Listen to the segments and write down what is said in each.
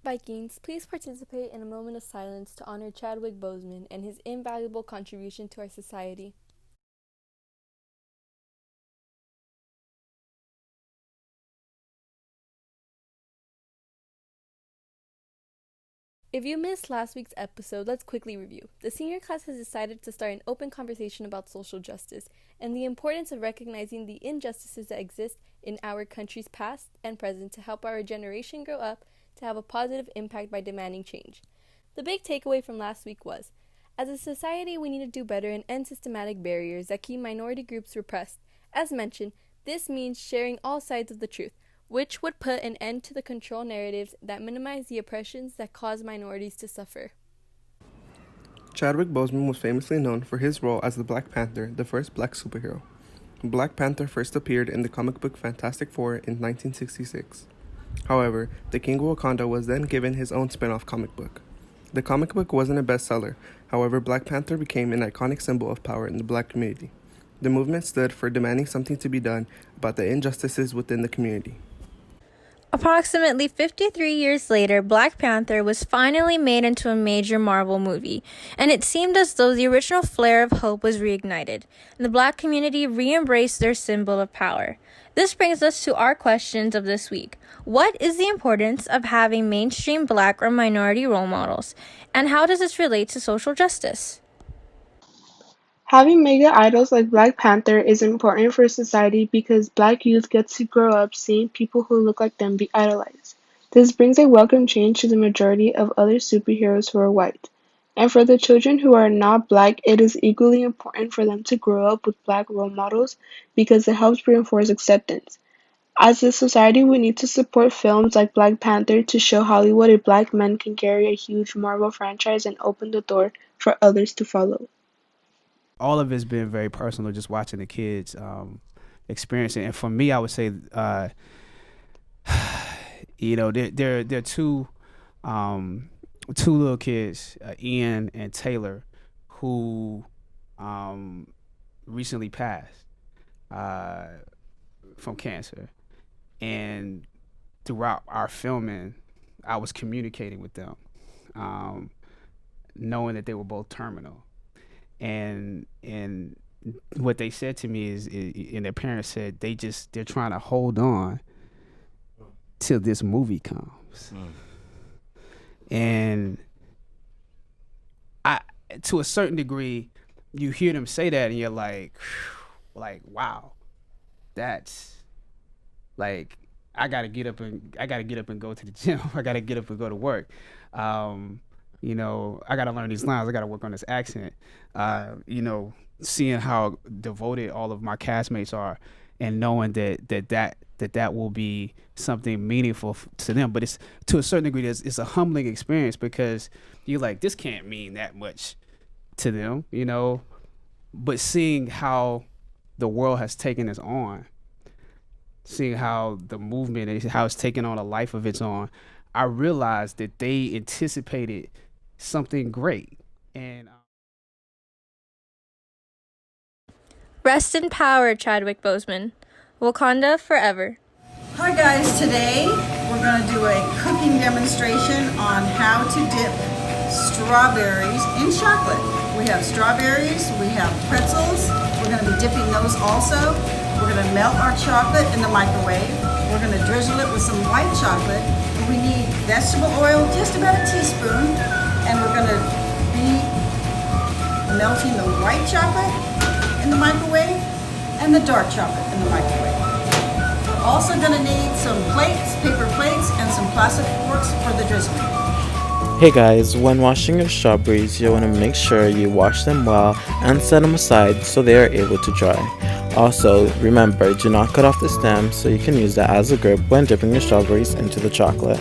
Vikings, please participate in a moment of silence to honor Chadwick Boseman and his invaluable contribution to our society. If you missed last week's episode, let's quickly review. The senior class has decided to start an open conversation about social justice and the importance of recognizing the injustices that exist in our country's past and present to help our generation grow up to have a positive impact by demanding change. The big takeaway from last week was, as a society, we need to do better and end systematic barriers that keep minority groups repressed. As mentioned, this means sharing all sides of the truth, which would put an end to the control narratives that minimize the oppressions that cause minorities to suffer. Chadwick Boseman was famously known for his role as the Black Panther, the first black superhero. Black Panther first appeared in the comic book Fantastic Four in 1966. However, the King of Wakanda was then given his own spin-off comic book. The comic book wasn't a bestseller, however Black Panther became an iconic symbol of power in the black community. The movement stood for demanding something to be done about the injustices within the community. Approximately 53 years later, Black Panther was finally made into a major Marvel movie, and it seemed as though the original flare of hope was reignited, and the Black community re-embraced their symbol of power. This brings us to our questions of this week. What is the importance of having mainstream Black or minority role models, and how does this relate to social justice? Having mega idols like Black Panther is important for society because Black youth get to grow up seeing people who look like them be idolized. This brings a welcome change to the majority of other superheroes who are white. And for the children who are not Black, it is equally important for them to grow up with Black role models because it helps reinforce acceptance. As a society, we need to support films like Black Panther to show Hollywood a Black man can carry a huge Marvel franchise and open the door for others to follow. All of it's been very personal, just watching the kids experience it. And for me, I would say, they're two little kids, Ian and Taylor, who recently passed from cancer. And throughout our filming, I was communicating with them, knowing that they were both terminal. And what they said to me is, and their parents said, they're trying to hold on till this movie comes. And to a certain degree, you hear them say that and you're like, wow, that's like, I gotta get up and go to the gym. I gotta get up and go to work. I gotta learn these lines. I gotta work on this accent. Seeing how devoted all of my castmates are, and knowing that will be something meaningful to them. But it's, to a certain degree, it's a humbling experience because you're like, this can't mean that much to them, But seeing how the world has taken us on, seeing how the movement is, how it's taken on a life of its own, I realized that they anticipated something great. And Rest in power, Chadwick Boseman. Wakanda forever. Hi guys, today we're going to do a cooking demonstration on how to dip strawberries in chocolate. We have strawberries, we have pretzels, we're going to be dipping those also. We're going to melt our chocolate in the microwave. We're going to drizzle it with some white chocolate. We need vegetable oil, just about a teaspoon, and we're going to be melting the white chocolate in the microwave and the dark chocolate in the microwave. We're also going to need some plates, paper plates, and some plastic forks for the drizzling. Hey guys, when washing your strawberries, you want to make sure you wash them well and set them aside so they are able to dry. Also, remember, do not cut off the stem so you can use that as a grip when dipping your strawberries into the chocolate.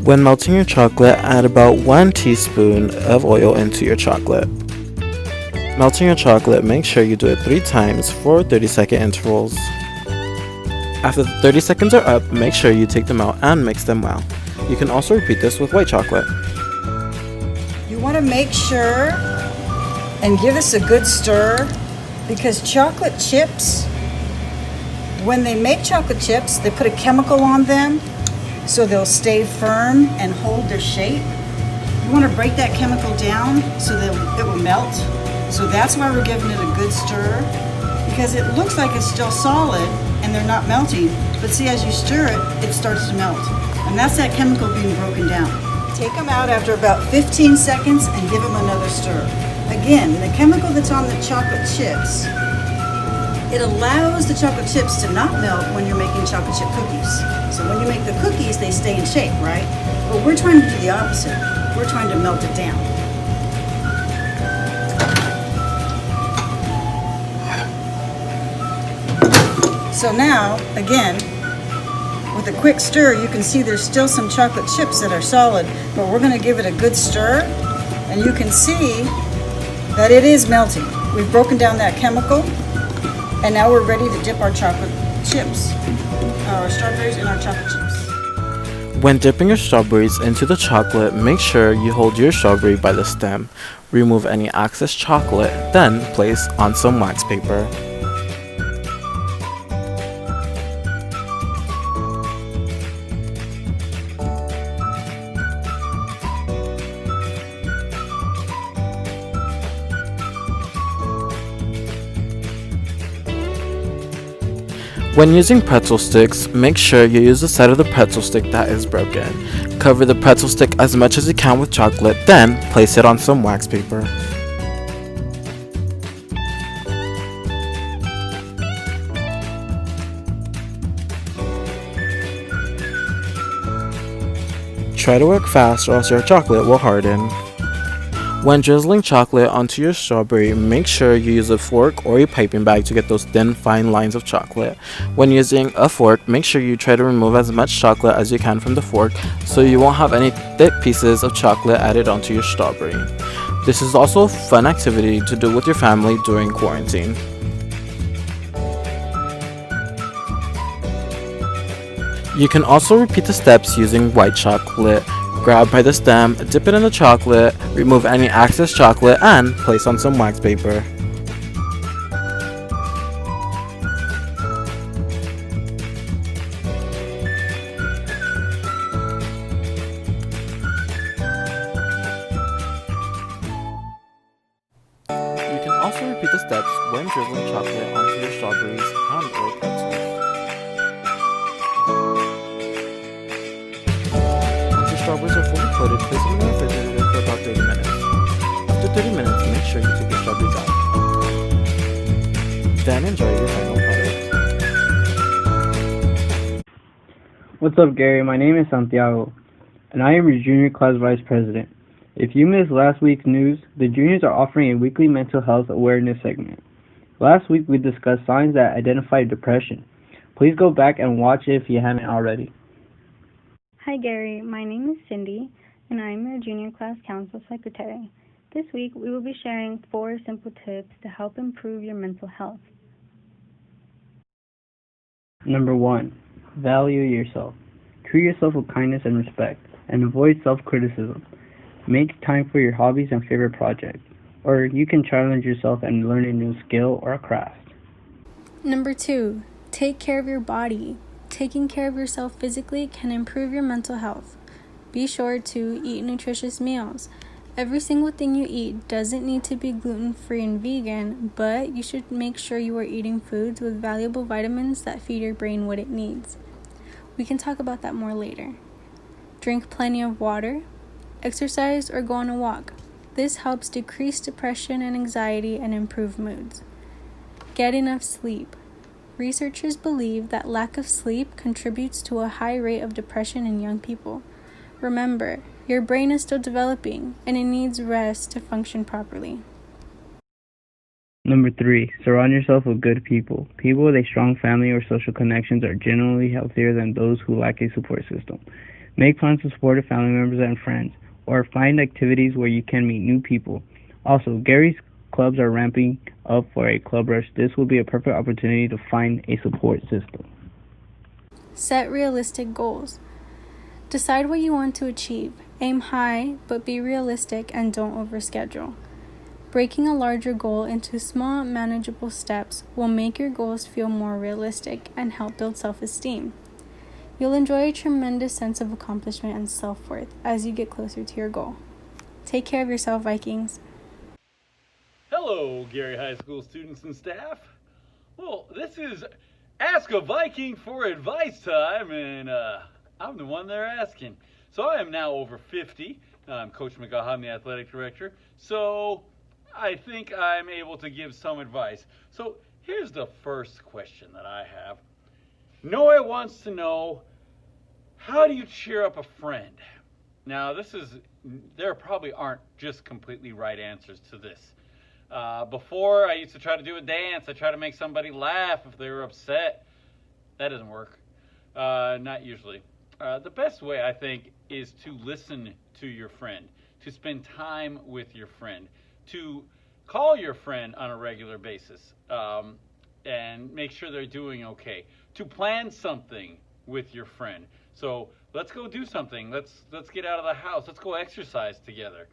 When melting your chocolate, add about 1 teaspoon of oil into your chocolate. Melting your chocolate, make sure you do it 3 times for 30-second intervals. After the 30 seconds are up, make sure you take them out and mix them well. You can also repeat this with white chocolate. You want to make sure and give this a good stir because chocolate chips, when they make chocolate chips, they put a chemical on them so they'll stay firm and hold their shape. You want to break that chemical down so that it will melt. So that's why we're giving it a good stir, because it looks like it's still solid and they're not melting. But see, as you stir it, it starts to melt. And that's that chemical being broken down. Take them out after about 15 seconds and give them another stir. Again, the chemical that's on the chocolate chips, it allows the chocolate chips to not melt when you're making chocolate chip cookies. So when you make the cookies, they stay in shape, right? But we're trying to do the opposite. We're trying to melt it down. So now, again, with a quick stir, you can see there's still some chocolate chips that are solid, but we're going to give it a good stir, and you can see that it is melting. We've broken down that chemical, and now we're ready to dip our chocolate chips, our strawberries in our chocolate chips. When dipping your strawberries into the chocolate, make sure you hold your strawberry by the stem. Remove any excess chocolate, then place on some wax paper. When using pretzel sticks, make sure you use the side of the pretzel stick that is broken. Cover the pretzel stick as much as you can with chocolate, then place it on some wax paper. Try to work fast or else your chocolate will harden. When drizzling chocolate onto your strawberry, make sure you use a fork or a piping bag to get those thin, fine lines of chocolate. When using a fork, make sure you try to remove as much chocolate as you can from the fork so you won't have any thick pieces of chocolate added onto your strawberry. This is also a fun activity to do with your family during quarantine. You can also repeat the steps using white chocolate. Grab by the stem, dip it in the chocolate, remove any excess chocolate, and place on some wax paper. You can also repeat the steps when drizzling chocolate onto your strawberries and or pretzels. Strawberries are fully coated, place them in the refrigerator for about 30 minutes. After 30 minutes, make sure you take your strawberries out. Then enjoy your final product. What's up, Gary? My name is Santiago, and I am your junior class vice president. If you missed last week's news, the juniors are offering a weekly mental health awareness segment. Last week, we discussed signs that identify depression. Please go back and watch it if you haven't already. Hi Gary, my name is Cindy, and I'm your Junior Class Council Secretary. This week, we will be sharing 4 simple tips to help improve your mental health. Number 1. Value yourself. Treat yourself with kindness and respect, and avoid self-criticism. Make time for your hobbies and favorite projects, or you can challenge yourself and learn a new skill or a craft. Number 2. Take care of your body. Taking care of yourself physically can improve your mental health. Be sure to eat nutritious meals. Every single thing you eat doesn't need to be gluten-free and vegan, but you should make sure you are eating foods with valuable vitamins that feed your brain what it needs. We can talk about that more later. Drink plenty of water, exercise, or go on a walk. This helps decrease depression and anxiety and improve moods. Get enough sleep. Researchers believe that lack of sleep contributes to a high rate of depression in young people. Remember, your brain is still developing, and it needs rest to function properly. Number 3. Surround yourself with good people. People with a strong family or social connections are generally healthier than those who lack a support system. Make plans to support family members and friends, or find activities where you can meet new people. Also, Gary's clubs are ramping up for a club rush. This will be a perfect opportunity to find a support system. Set realistic goals. Decide what you want to achieve. Aim high, but be realistic and don't overschedule. Breaking a larger goal into small, manageable steps will make your goals feel more realistic and help build self-esteem. You'll enjoy a tremendous sense of accomplishment and self-worth as you get closer to your goal. Take care of yourself, Vikings. Hello, Gary High School students and staff. Well, this is Ask a Viking for Advice time, and I'm the one they're asking. So I am now over 50. I'm Coach McGaha, I'm the athletic director. So I think I'm able to give some advice. So here's the first question that I have. Noah wants to know, how do you cheer up a friend? Now, there probably aren't just completely right answers to this. Before, I used to try to do a dance. I try to make somebody laugh if they were upset. That doesn't work. Not usually. The best way, I think, is to listen to your friend, to spend time with your friend, to call your friend on a regular basis, and make sure they're doing okay, to plan something with your friend. So let's go do something. Let's get out of the house. Let's go exercise together.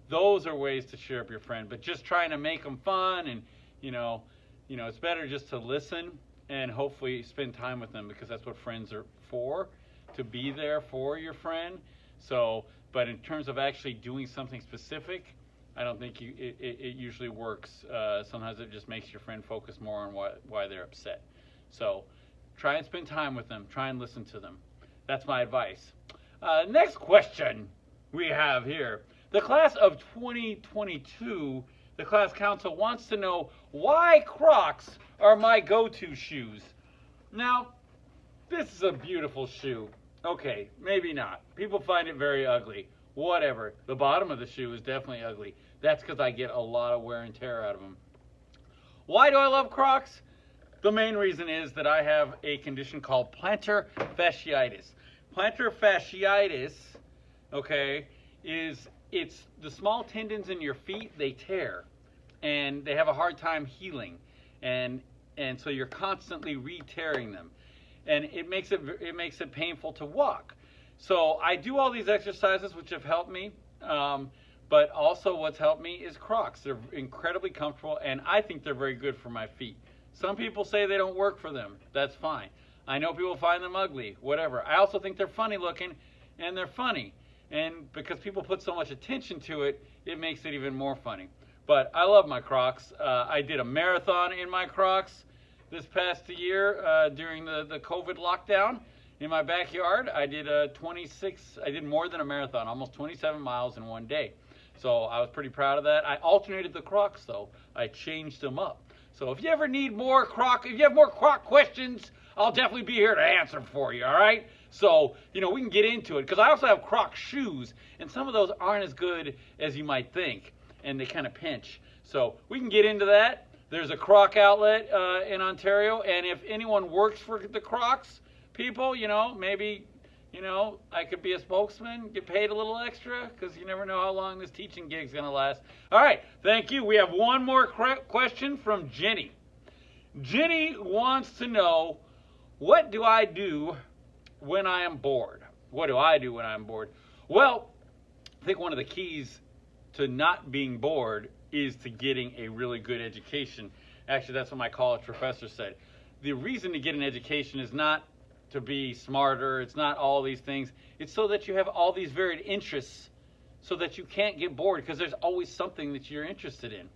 Those are ways to cheer up your friend. But just trying to make them fun and it's better just to listen and hopefully spend time with them, because that's what friends are for, to be there for your friend. So, but in terms of actually doing something specific, I don't think it usually works. Sometimes it just makes your friend focus more on why they're upset. So try and spend time with them. Try and listen to them. That's my advice. Next question we have here. The class of 2022, the class council wants to know why Crocs are my go-to shoes. Now, this is a beautiful shoe. Okay, maybe not. People find it very ugly. Whatever. The bottom of the shoe is definitely ugly. That's because I get a lot of wear and tear out of them. Why do I love Crocs? The main reason is that I have a condition called plantar fasciitis. Plantar fasciitis, okay, it's the small tendons in your feet, they tear, and they have a hard time healing, and so you're constantly re-tearing them, and it makes it painful to walk. So I do all these exercises which have helped me, but also what's helped me is Crocs. They're incredibly comfortable, and I think they're very good for my feet. Some people say they don't work for them. That's fine. I know people find them ugly, whatever. I also think they're funny looking, and they're funny. And because people put so much attention to it, it makes it even more funny. But I love my Crocs. I did a marathon in my Crocs this past year during the COVID lockdown in my backyard. I did more than a marathon, almost 27 miles in one day. So I was pretty proud of that. I alternated the Crocs though. I changed them up. So if you ever need more if you have more Croc questions, I'll definitely be here to answer for you, all right? So, we can get into it, because I also have Croc shoes, and some of those aren't as good as you might think, and they kind of pinch. So we can get into that. There's a Croc outlet in Ontario, and if anyone works for the Crocs people, maybe, I could be a spokesman, get paid a little extra, because you never know how long this teaching gig's going to last. All right, thank you. We have one more question from Jenny. Jenny wants to know, what do I do when I am bored? What do I do when I'm bored? Well, I think one of the keys to not being bored is to getting a really good education. Actually, that's what my college professor said. The reason to get an education is not to be smarter. It's not all these things. It's so that you have all these varied interests so that you can't get bored, because there's always something that you're interested in.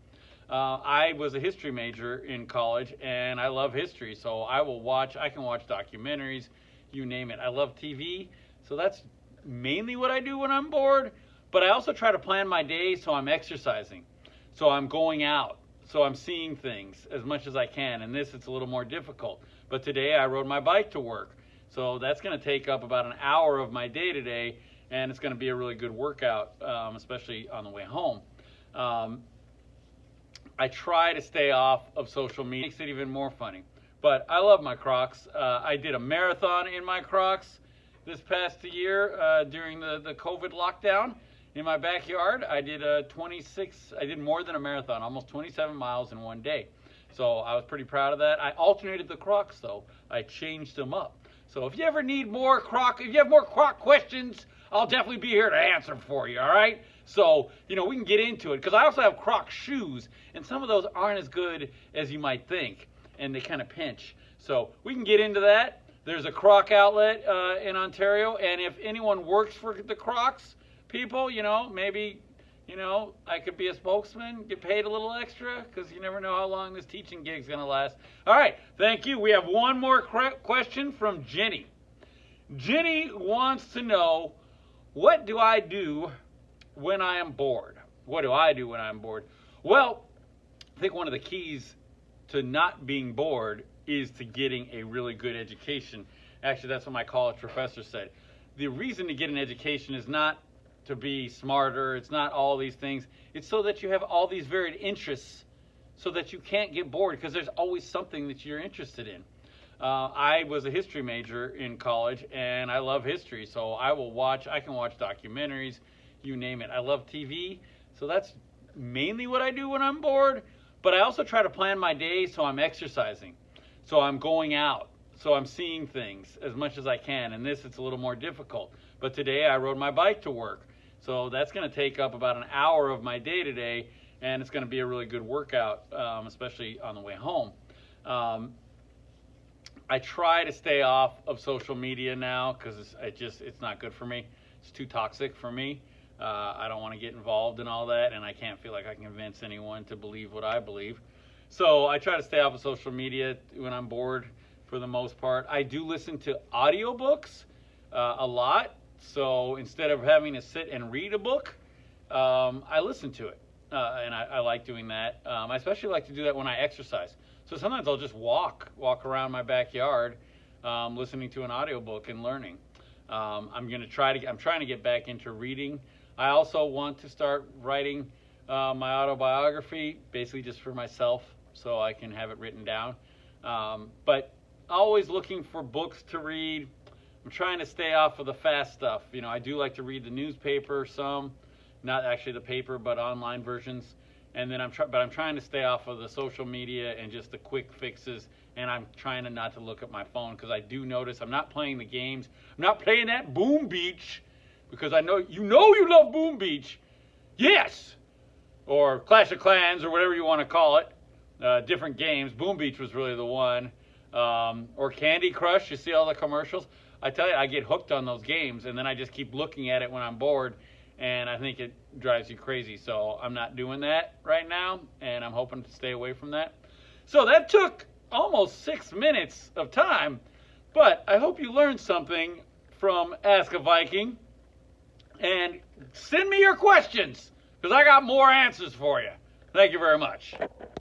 I was a history major in college, and I love history, so I can watch documentaries, you name it. I love TV, so that's mainly what I do when I'm bored, but I also try to plan my day so I'm exercising, so I'm going out, so I'm seeing things as much as I can, and it's a little more difficult. But today I rode my bike to work, so that's going to take up about an hour of my day today, and it's going to be a really good workout, especially on the way home. I try to stay off of social media. It makes it even more funny. But I love my Crocs. I did a marathon in my Crocs this past year during the COVID lockdown in my backyard. I did more than a marathon, almost 27 miles in one day. So I was pretty proud of that. I alternated the Crocs though. I changed them up. So if you ever need more if you have more Croc questions, I'll definitely be here to answer for you, all right? So, we can get into it, because I also have Croc shoes, and some of those aren't as good as you might think, and they kind of pinch. So we can get into that. There's a Croc outlet in Ontario, and if anyone works for the Crocs people, maybe, I could be a spokesman, get paid a little extra, because you never know how long this teaching gig's going to last. All right, thank you. We have one more question from Jenny. Jenny wants to know, what do I do when I am bored? What do I do when I'm bored? Well, I think one of the keys to not being bored is to getting a really good education. Actually, that's what my college professor said. The reason to get an education is not to be smarter. It's not all these things. It's so that you have all these varied interests so that you can't get bored, because there's always something that you're interested in. I was a history major in college, and I love history, so I can watch documentaries, you name it. I love TV, so that's mainly what I do when I'm bored. But I also try to plan my day so I'm exercising, so I'm going out, so I'm seeing things as much as I can. And it's a little more difficult. But today I rode my bike to work, so that's going to take up about an hour of my day today, and it's going to be a really good workout, especially on the way home. I try to stay off of social media now, because it's not good for me. It's too toxic for me. I don't want to get involved in all that, and I can't feel like I can convince anyone to believe what I believe. So I try to stay off of social media when I'm bored, for the most part. I do listen to audiobooks a lot. So instead of having to sit and read a book, I listen to it, and I like doing that. I especially like to do that when I exercise. So sometimes I'll just walk around my backyard, listening to an audiobook and learning. I'm trying to get back into reading. I also want to start writing my autobiography, basically just for myself, so I can have it written down. But always looking for books to read. I'm trying to stay off of the fast stuff. I do like to read the newspaper some, not actually the paper, but online versions. And then I'm trying to stay off of the social media and just the quick fixes. And I'm trying not to look at my phone, because I do notice I'm not playing the games. I'm not playing that Boom Beach, because I know you love Boom Beach. Yes! Or Clash of Clans, or whatever you want to call it. Different games. Boom Beach was really the one. Or Candy Crush. You see all the commercials? I tell you, I get hooked on those games, and then I just keep looking at it when I'm bored, and I think it drives you crazy. So I'm not doing that right now, and I'm hoping to stay away from that. So that took almost 6 minutes of time, but I hope you learned something from Ask a Viking. And send me your questions, because I got more answers for you. Thank you very much.